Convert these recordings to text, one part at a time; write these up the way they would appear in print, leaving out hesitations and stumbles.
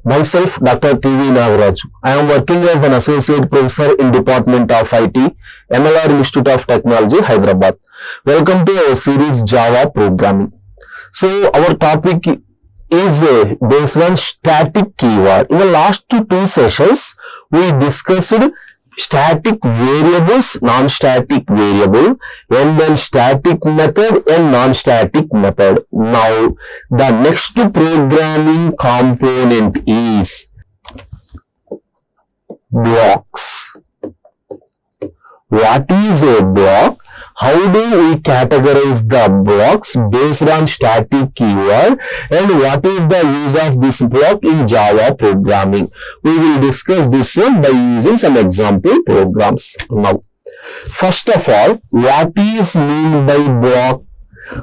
Myself, Dr. T.V. Nagaraju. I am working as an associate professor in Department of IT, MLR Institute of Technology, Hyderabad. Welcome to our series Java Programming. So, our topic is based on static keyword. In the last two sessions, we discussed static variables, non-static variable, and then static method and non-static method. Now, the next programming component is blocks. What is a block? How do we categorize the blocks based on static keyword, and what is the use of this block in Java programming? We will discuss this one by using some example programs. Now, first of all, what is meant by block?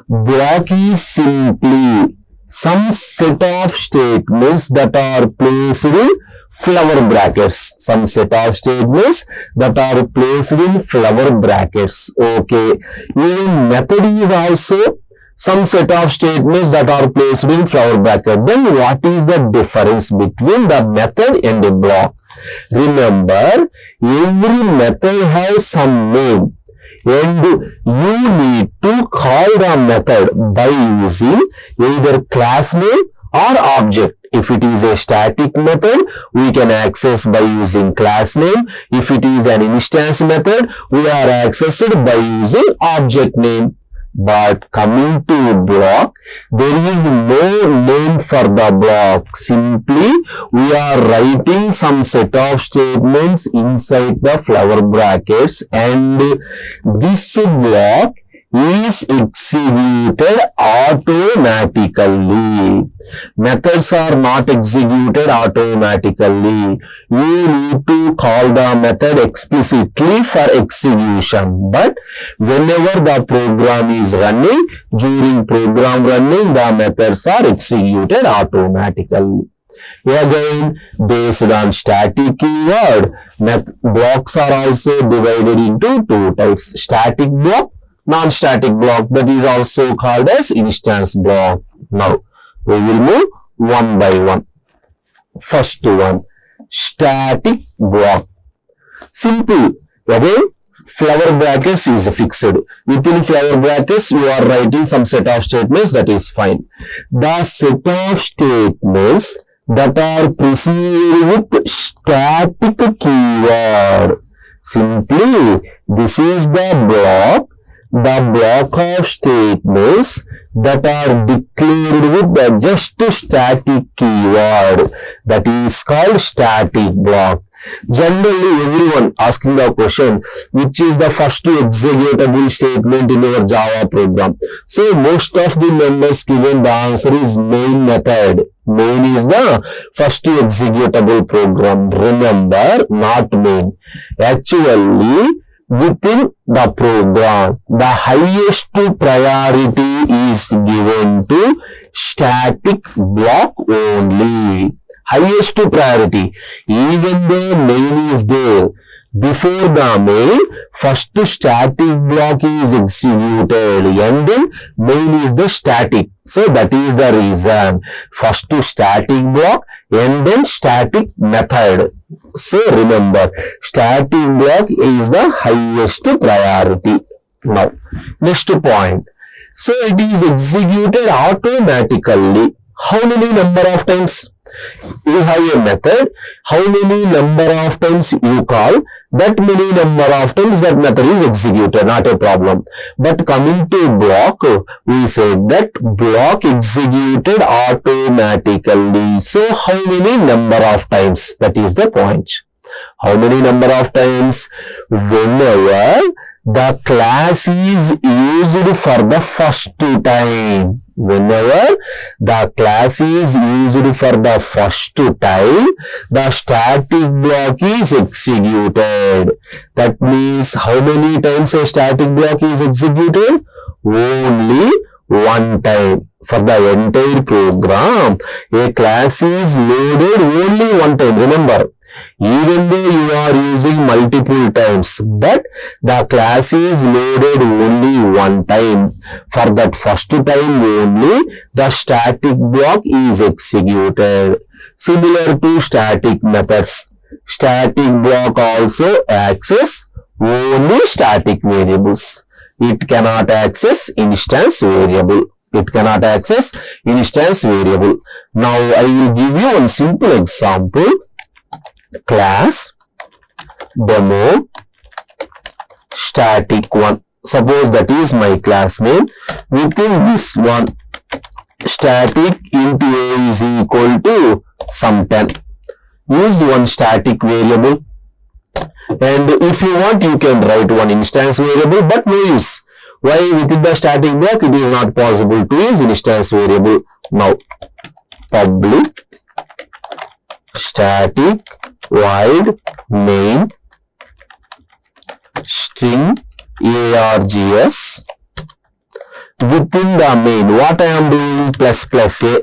Block is simply some set of statements that are placed in flower brackets. Some set of statements that are placed in flower brackets. Okay. Even method is also some set of statements that are placed in flower bracket. Then what is the difference between the method and the block? Remember, every method has some name, and you need to call the method by using either class name or object. If it is a static method, we can access by using class name. If it is an instance method, we are accessed by using object name. But coming to block, there is no name for the block. Simply, we are writing some set of statements inside the flower brackets, and this block is executed automatically. Methods are not executed automatically. You need to call the method explicitly for execution. But whenever the program is running, during program running, the methods are executed automatically. Again, based on static keyword, blocks are also divided into two types. Static block, non-static block, that is also called as instance block. Now, we will move one by one. First one, static block. Simple. Again, flower brackets is fixed. Within flower brackets, you are writing some set of statements, that is fine. The set of statements that are preceded with static keyword. Simply, this is the block of statements that are declared with the just static keyword, that is called static block. Generally, everyone asking the question, which is the first executable statement in your Java program? So, most of the members given the answer is main method. Main is the first executable program. Remember, not main. Actually, within the program, the highest priority is given to static block only. Highest priority. Even though main is there, before the main, first static block is executed, and then main is the static. So that is the reason. First static block and then static method. So remember, static block is the highest priority. Now, next point. So it is executed automatically. How many number of times? You have a method, how many number of times you call, that many number of times that method is executed, not a problem. But coming to block, we said that block executed automatically. So how many number of times? That is the point. How many number of times? Whenever the class is used for the first time. Whenever the class is used for the first time, the static block is executed. That means how many times a static block is executed? Only one time. For the entire program, a class is loaded only one time. Remember, even though you are using multiple times, but the class is loaded only one time. For that first time only, the static block is executed. Similar to static methods, static block also access only static variables. It cannot access instance variable. It cannot access instance variable. Now I will give you one simple example. Class demo static 1. Suppose that is my class name. Within this one, static int a is equal to sum 10. Use one static variable, and if you want you can write one instance variable, but no use. Why? Within the static block it is not possible to use instance variable. Now public static void main string args. Within the main, what I am doing? Plus plus a.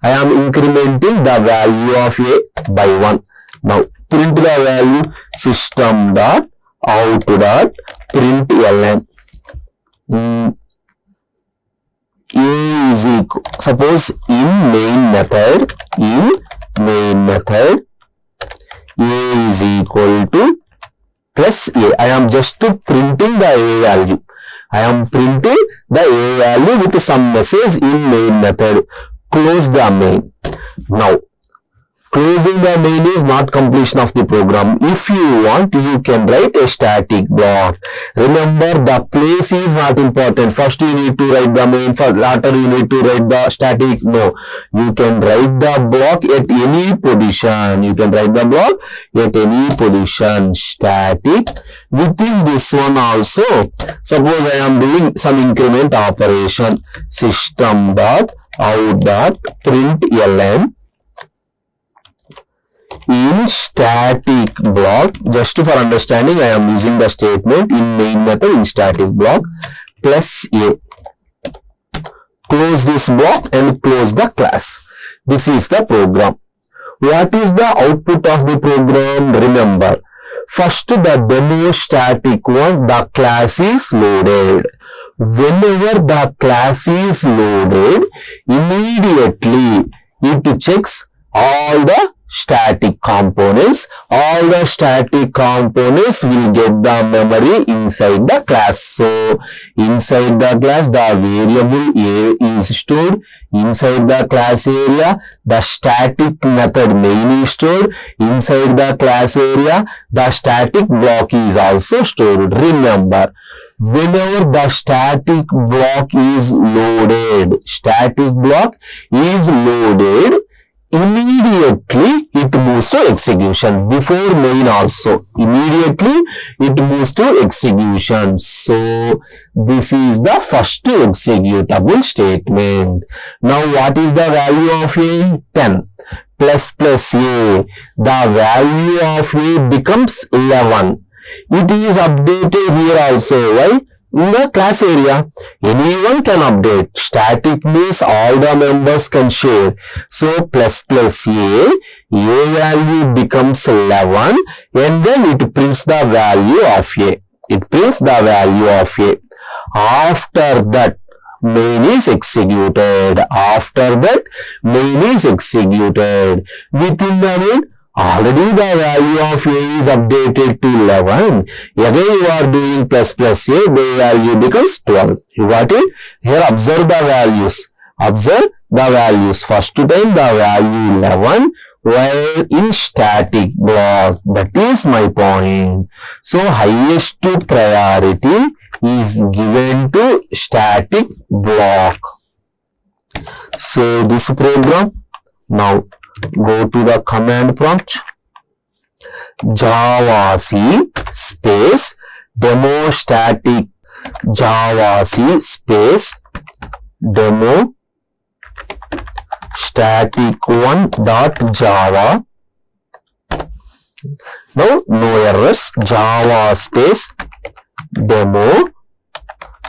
I am incrementing the value of a by 1. Now print the value system dot out dot println. A is equal, suppose in main method a is equal to plus a. I am just printing the a value. I am printing the a value with some message in main method. Close the main. Now closing the main is not completion of the program. If you want, you can write a static block. Remember, the place is not important. First you need to write the main, for later you need to write the static. No, you can write the block at any position. You can write the block at any position. Static. Within this one also, suppose I am doing some increment operation. System dot out dot println. In static block, just for understanding, I am using the statement in main method in static block plus a. Close this block and close the class. This is the program. What is the output of the program? Remember, first the demo static one, the class is loaded. Whenever the class is loaded, immediately it checks all the static components. All the static components will get the memory inside the class. So inside the class the variable a is stored. Inside the class area the static method main is stored. Inside the class area the static block is also stored. Remember, whenever the static block is loaded, immediately it moves to execution. Before main also, immediately it moves to execution. So this is the first executable statement. Now what is the value of a? 10. Plus plus a, the value of a becomes 11. It is updated here also. Why? In the class area, anyone can update. Static means all the members can share. So plus plus a value becomes 11, and then it prints the value of a. After that, main is executed. Within the main, already the value of a is updated to 11. Again you are doing plus plus a, the value becomes 12. You got it? Here observe the values. First time the value 11, while in static block. That is my point. So highest priority is given to static block. So this program, now go to the command prompt. javac space demo static, javac space demo static 1 dot java. Now no errors. Java space demo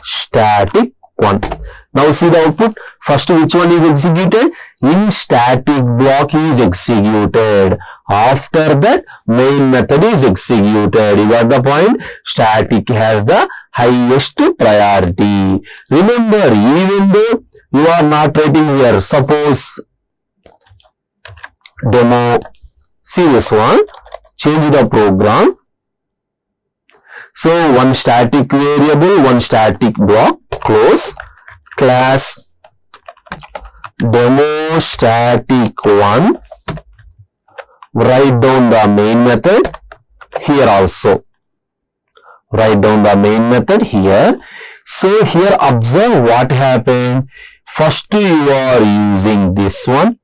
static 1. Now see the output. First, which one is executed? In static block is executed. After that, main method is executed. You got the point? Static has the highest priority. Remember, even though you are not writing here, suppose demo. See this one, change the program. So one static variable, one static block, close, class demo static 1, write down the main method here also. Write down the main method here. So here observe what happened. First you are using this one,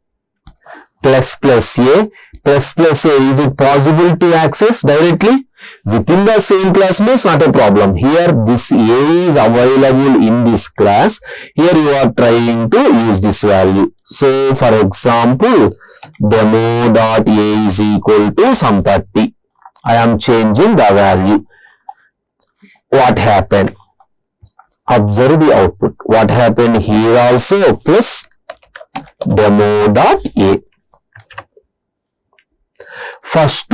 plus plus a. Plus plus a, is it possible to access directly? Within the same class means not a problem. Here this a is available in this class. Here you are trying to use this value. So for example, demo.a is equal to some 30. I am changing the value. What happened? Observe the output. What happened here also? Plus demo.a. First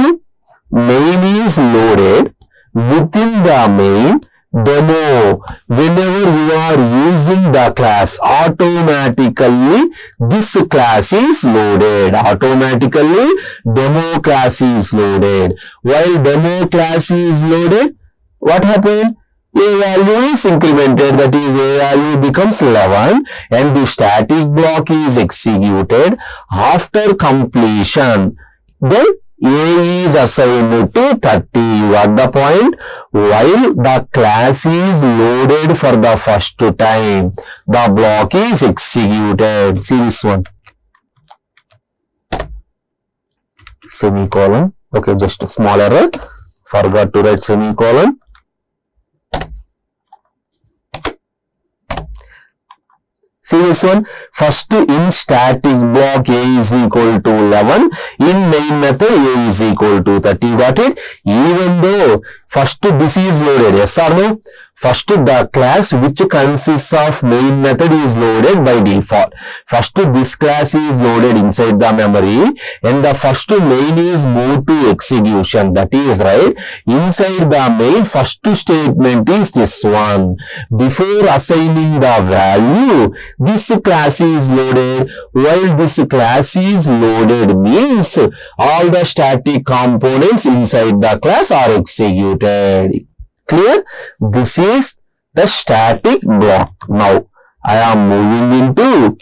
main is loaded. Within the main, demo, whenever you are using the class, automatically this class is loaded. Automatically demo class is loaded. While demo class is loaded, what happened? A value is incremented, that is a value becomes 11 and the static block is executed. After completion, then a is assigned to 30. You got the point? While the class is loaded for the first time, the block is executed. See this one. Semicolon. Okay, just a small error. Forgot to write semicolon. See this one, first in static block a is equal to 11, in main method a is equal to 30, got it? Even though first this is loaded, yes or no? First the class which consists of main method is loaded by default. First this class is loaded inside the memory and the first main is moved to execution, that is right. Inside the main first statement is this one. Before assigning the value, this class is loaded. While this class is loaded means all the static components inside the class are executed. Clear? This is the static block. Now I am moving into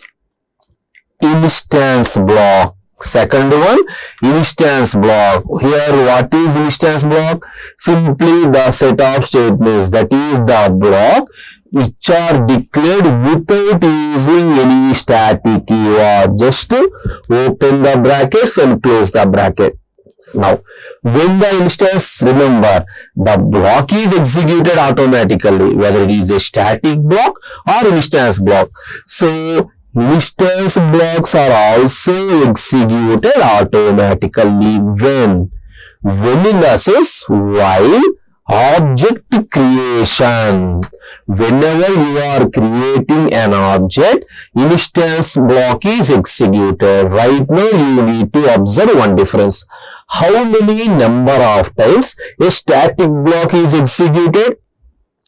instance block. Second one, instance block. Here what is instance block? Simply the set of statements, that is the block which are declared without using any static keyword. Just open the brackets and close the bracket. Now, when the instance, remember, the block is executed automatically, whether it is a static block or instance block. So, instance blocks are also executed automatically when in the sense while object creation. Whenever you are creating an object, instance block is executed. Right now you need to observe one difference. How many number of times a static block is executed?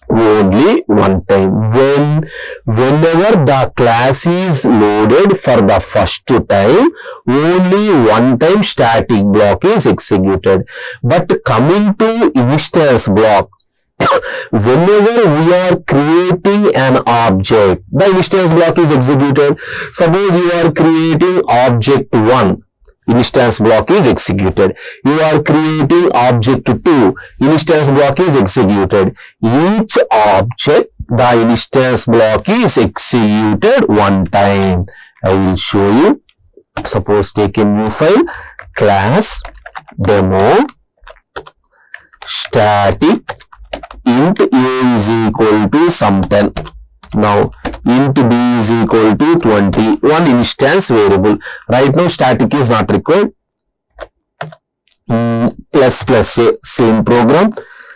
Only one time. Whenever the class is loaded for the first time, only one time static block is executed. But coming to instance block, whenever we are creating an object, the instance block is executed. Suppose you are creating object 1, instance block is executed. You are creating object 2, instance block is executed. Each object, the instance block is executed one time. I will show you. Suppose take a new file, class demo static int a is equal to some 10. Now int b is equal to 20, one instance variable. Right now static is not required. Plus plus a, same program,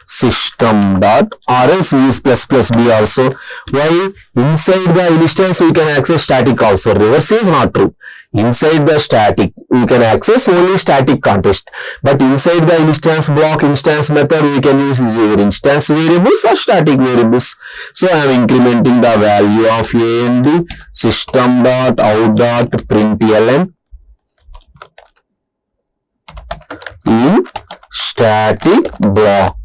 system dot or else use plus plus b also. While inside the instance we can access static also. Reverse is not true. Inside the static we can access only static context, but inside the instance block, instance method, we can use either instance variables or static variables. So I am incrementing the value of a and b, system dot out dot println static block.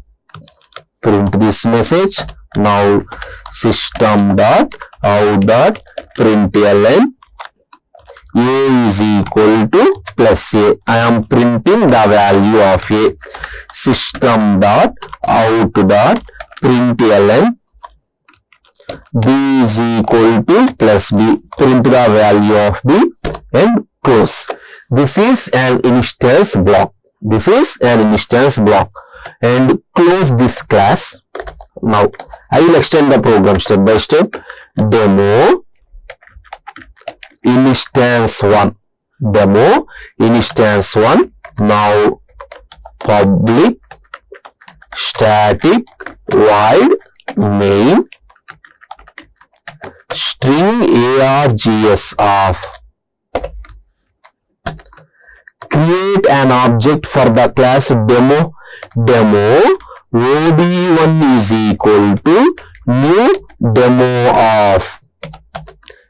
Print this message. Now system dot out dot println a is equal to plus a. I am printing the value of a. System dot out dot println b is equal to plus b. Print the value of b and close. This is an instance block. This is an instance block. And close this class. Now I will extend the program step by step. Demo instance 1. Demo instance 1. Now public static void main string args of. Create an object for the class demo. Demo od1 is equal to new demo of.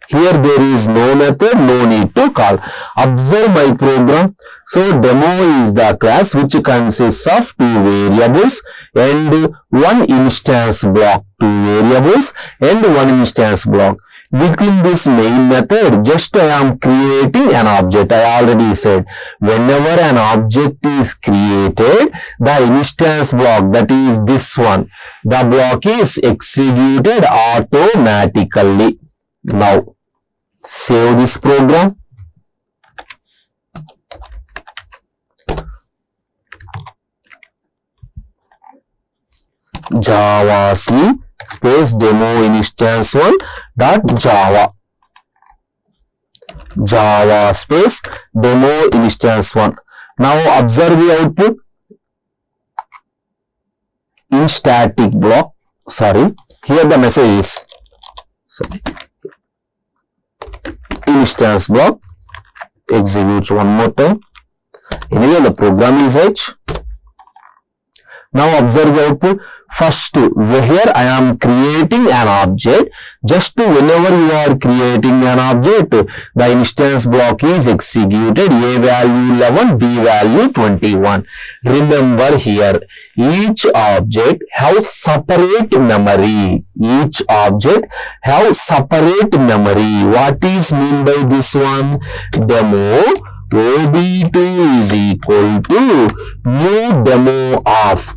Here there is no method, no need to call. Observe my program. So demo is the class which consists of 2 variables and 1 instance block. 2 variables and 1 instance block. Within this main method, just I am creating an object. I already said, whenever an object is created, the instance block, that is this one, the block is executed automatically. Now, save this program. Java C space demo instance 1 dot Java. Java space demo instance 1. Now observe the output. In static block, sorry, here the message is, sorry, instance block executes one more time. Anyway, the program is H. Now observe the output. First, here I am creating an object. Just whenever you are creating an object, the instance block is executed. A value 11, B value 21. Remember here, each object have separate memory. Each object have separate memory. What is mean by this one? Demo OB2 is equal to new demo of.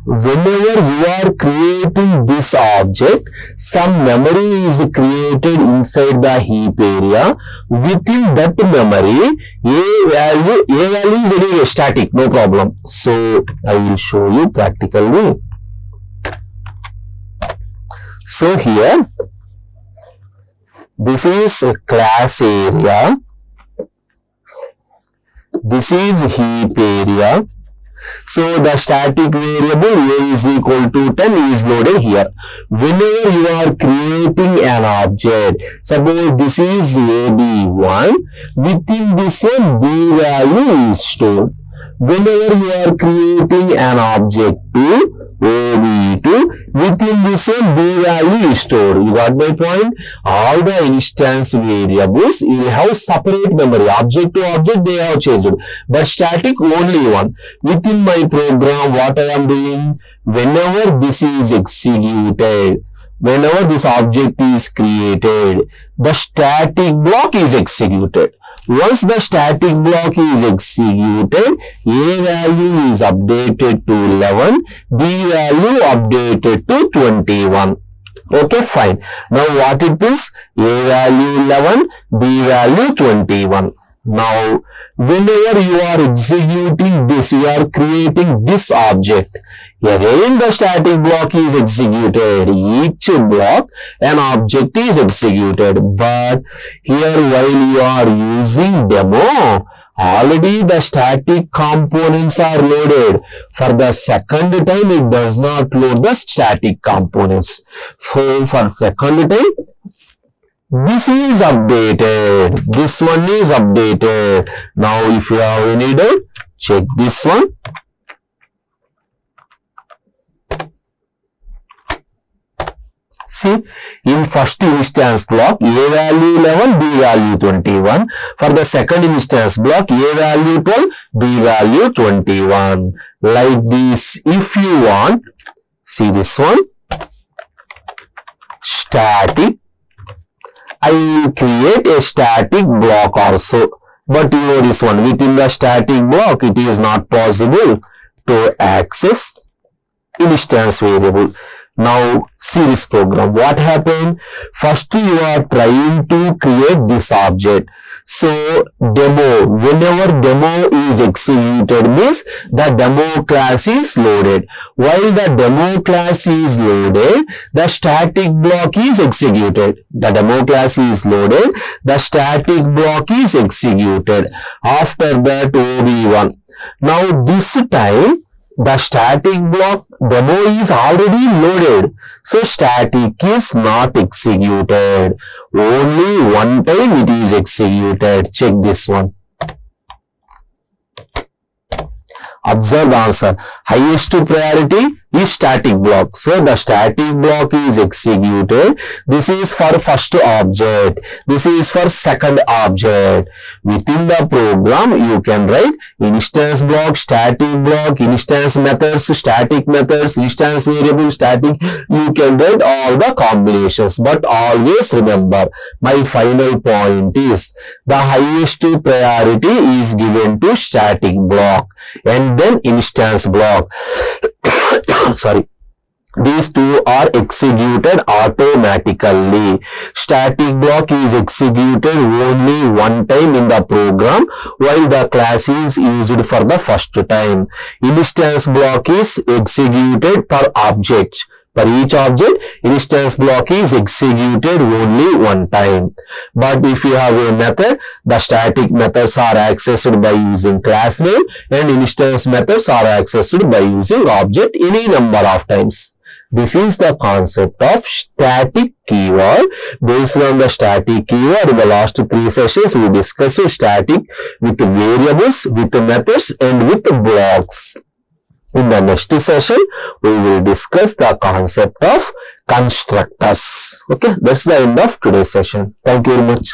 Whenever you are creating this object, some memory is created inside the heap area. Within that memory, A value is anyway static, no problem. So I will show you practically. So here, this is a class area. This is heap area. So the static variable A is equal to 10 is loaded here. Whenever you are creating an object, suppose this is AB1, within this same B value is stored. Whenever you are creating an object to OB2, within this same B value is stored. You got my point? All the instance variables will have separate memory. Object to object they have changed. But static only one. Within my program, what I am doing? Whenever this is executed, whenever this object is created, the static block is executed. Once the static block is executed, A value is updated to 11, B value updated to 21. Okay, fine. Now what it is? A value 11, B value 21. Now, whenever you are executing this, you are creating this object. Again, the static block is executed. Each block, an object is executed. But here, while you are using demo, already the static components are loaded. For the second time, it does not load the static components. So, for second time, this is updated. This one is updated. Now, if you have any doubt, check this one. See, in first instance block, A value 11, B value 21. For the second instance block, A value 12, B value 21. Like this, if you want, see this one, static. I will create a static block also. But you know this one, within the static block, it is not possible to access instance variable. Now see this program. What happened? First you are trying to create this object. So demo, whenever demo is executed means the demo class is loaded. While the demo class is loaded, the static block is executed. The demo class is loaded, the static block is executed. After that OB1. Now this time the static block demo is already loaded. So static is not executed. Only one time it is executed. Check this one. Observe the answer. Highest priority is static block. So the static block is executed. This is for first object. This is for second object. Within the program, you can write instance block, static block, instance methods, static methods, instance variable, static. You can write all the combinations. But always remember, my final point is the highest priority is given to static block and then instance block. Sorry. These two are executed automatically. Static block is executed only one time in the program while the class is used for the first time. Instance block is executed per object. For each object, instance block is executed only one time. But if you have a method, the static methods are accessed by using class name and instance methods are accessed by using object any number of times. This is the concept of static keyword. Based on the static keyword, in the last 3 sessions, we discussed static with variables, with methods and with blocks. In the next session, we will discuss the concept of constructors. Okay, that's the end of today's session. Thank you very much.